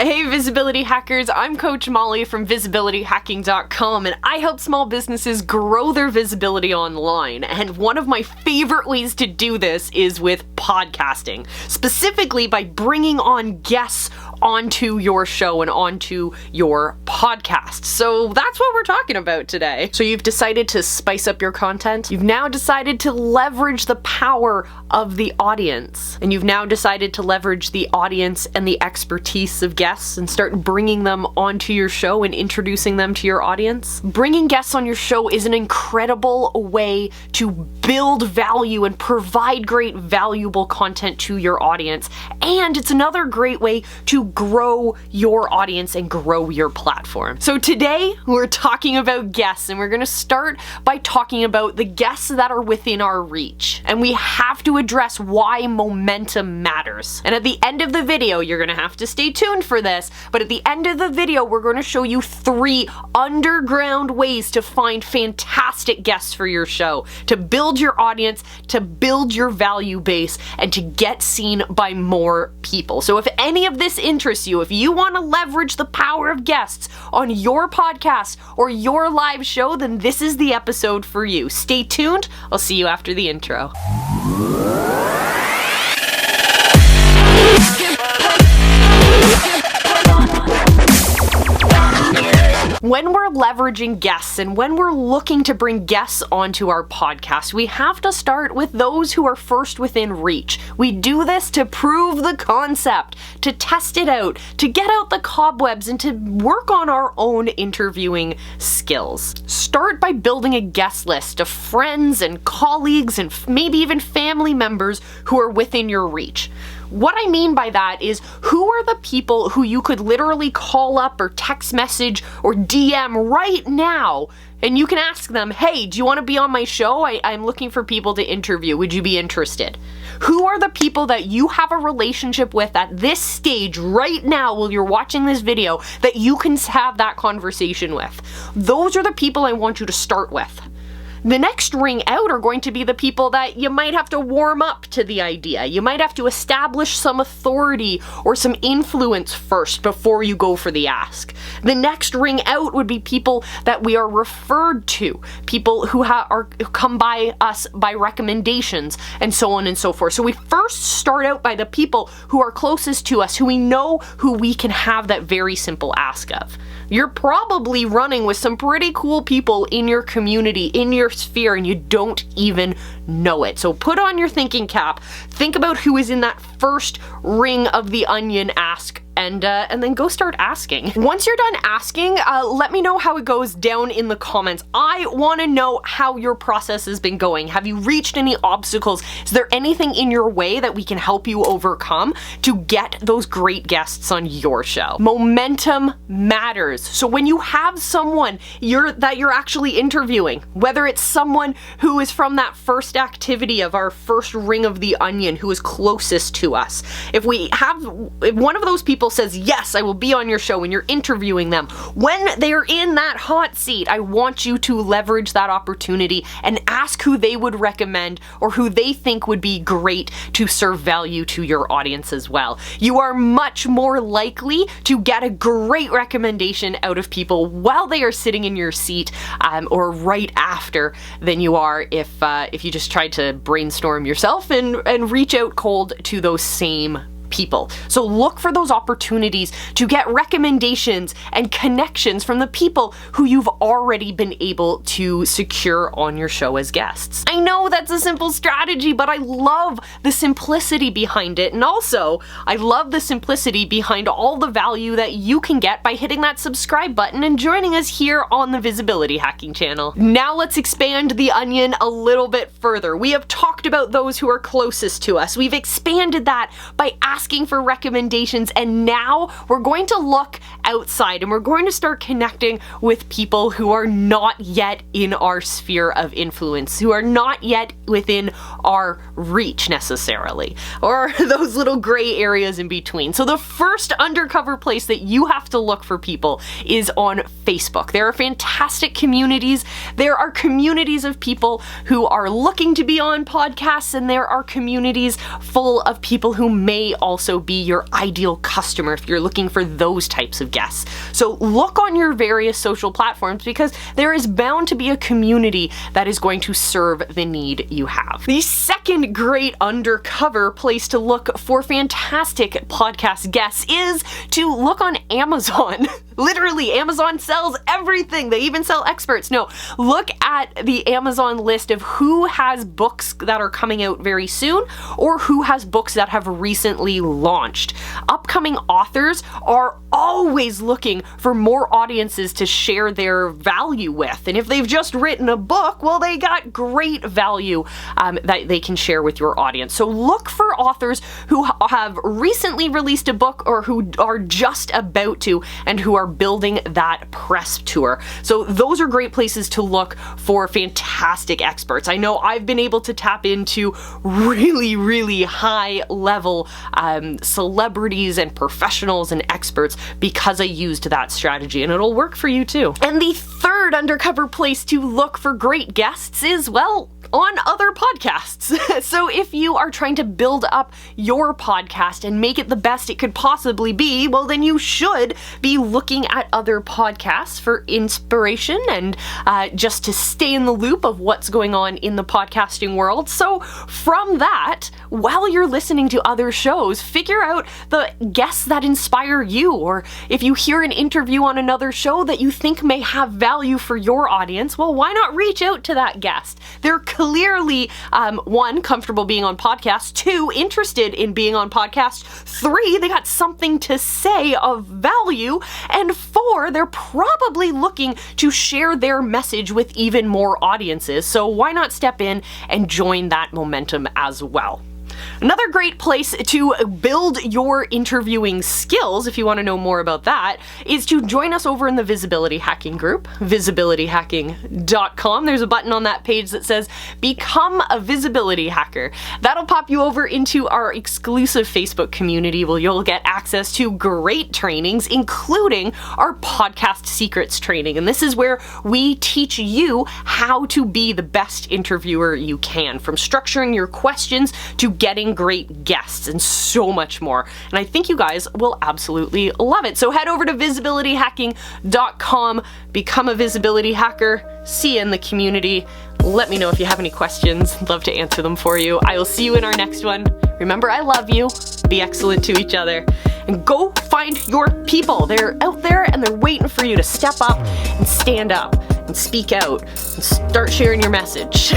Hey visibility hackers, I'm Coach Molle from visibilityhacking.com, and I help small businesses grow their visibility online. And one of my favorite ways to do this is with podcasting, specifically by bringing on guests onto your show and onto your podcast. So that's what we're talking about today. So you've decided to spice up your content. You've now decided to leverage the power of the audience. And you've now decided to leverage the audience and the expertise of guests and start bringing them onto your show and introducing them to your audience. Bringing guests on your show is an incredible way to build value and provide great valuable content to your audience. And it's another great way to grow your audience and grow your platform. So today we're talking about guests, and we're going to start by talking about the guests that are within our reach. And we have to address why momentum matters. And at the end of the video, you're going to have to stay tuned for this, but at the end of the video, we're going to show you 3 underground ways to find fantastic guests for your show, to build your audience, to build your value base, and to get seen by more people. So if any of this interests you, if you want to leverage the power of guests on your podcast or your live show, then this is the episode for you. Stay tuned. I'll see you after the intro. When we're leveraging guests and when we're looking to bring guests onto our podcast, we have to start with those who are first within reach. We do this to prove the concept, to test it out, to get out the cobwebs, and to work on our own interviewing skills. Start by building a guest list of friends and colleagues and maybe even family members who are within your reach. What I mean by that is, who are the people who you could literally call up or text message or DM right now, and you can ask them, hey, do you want to be on my show? I'm looking for people to interview. Would you be interested? Who are the people that you have a relationship with at this stage right now while you're watching this video that you can have that conversation with? Those are the people I want you to start with. The next ring out are going to be the people that you might have to warm up to the idea. You might have to establish some authority or some influence first before you go for the ask. The next ring out would be people that we are referred to, people who come by us by recommendations, and so on and so forth. So we first start out by the people who are closest to us, who we know who we can have that very simple ask of. You're probably running with some pretty cool people in your community, in your sphere, and you don't even know it. So put on your thinking cap, think about who is in that first ring of the onion ask, and then go start asking. Once you're done asking, let me know how it goes down in the comments. I want to know how your process has been going. Have you reached any obstacles? Is there anything in your way that we can help you overcome to get those great guests on your show? Momentum matters. So when you have someone that you're actually interviewing, whether it's someone who is from that first activity of our first ring of the onion, who is closest to us, if one of those people says, yes, I will be on your show, and you're interviewing them, when they're in that hot seat, I want you to leverage that opportunity and ask who they would recommend or who they think would be great to serve value to your audience as well. You are much more likely to get a great recommendation out of people while they are sitting in your seat or right after than you are if you just tried to brainstorm yourself and reach out cold to those same people. So look for those opportunities to get recommendations and connections from the people who you've already been able to secure on your show as guests. I know that's a simple strategy, but I love the simplicity behind it, and also I love the simplicity behind all the value that you can get by hitting that subscribe button and joining us here on the Visibility Hacking channel. Now let's expand the onion a little bit further. We have talked about those who are closest to us. We've expanded that by asking for recommendations, and now we're going to look outside, and we're going to start connecting with people who are not yet in our sphere of influence, who are not yet within our reach necessarily, or those little gray areas in between. So the first undercover place that you have to look for people is on Facebook. There are fantastic communities. There are communities of people who are looking to be on podcasts, and there are communities full of people who may also be your ideal customer if you're looking for those types of guests. So look on your various social platforms, because there is bound to be a community that is going to serve the need you have. The second great undercover place to look for fantastic podcast guests is to look on Amazon. Literally, Amazon sells everything. They even sell experts. No, look at the Amazon list of who has books that are coming out very soon, or who has books that have recently launched. Upcoming authors are always looking for more audiences to share their value with. And if they've just written a book, well, they got great value that they can share with your audience. So look for authors who have recently released a book, or who are just about to, and who are building that press tour. So those are great places to look for fantastic experts. I know I've been able to tap into really, really high level celebrities and professionals and experts because I used that strategy, and it'll work for you too. And the third undercover place to look for great guests is, well, on other podcasts. So if you are trying to build up your podcast and make it the best it could possibly be, well, then you should be looking at other podcasts for inspiration and just to stay in the loop of what's going on in the podcasting world. So from that, while you're listening to other shows, figure out the guests that inspire you, or if you hear an interview on another show that you think may have value for your audience, well, why not reach out to that guest? They're clearly, one, comfortable being on podcasts, two, interested in being on podcasts, three, they got something to say of value, and four, they're probably looking to share their message with even more audiences. So why not step in and join that momentum as well? Another great place to build your interviewing skills, if you want to know more about that, is to join us over in the Visibility Hacking group, visibilityhacking.com. There's a button on that page that says Become a Visibility Hacker. That'll pop you over into our exclusive Facebook community, where you'll get access to great trainings, including our podcast secrets training. And this is where we teach you how to be the best interviewer you can, from structuring your questions to getting great guests and so much more. And I think you guys will absolutely love it. So head over to visibilityhacking.com, become a visibility hacker, see you in the community. Let me know if you have any questions. I'd love to answer them for you. I will see you in our next one. Remember, I love you. Be excellent to each other. And go find your people. They're out there and they're waiting for you to step up and stand up and speak out and start sharing your message.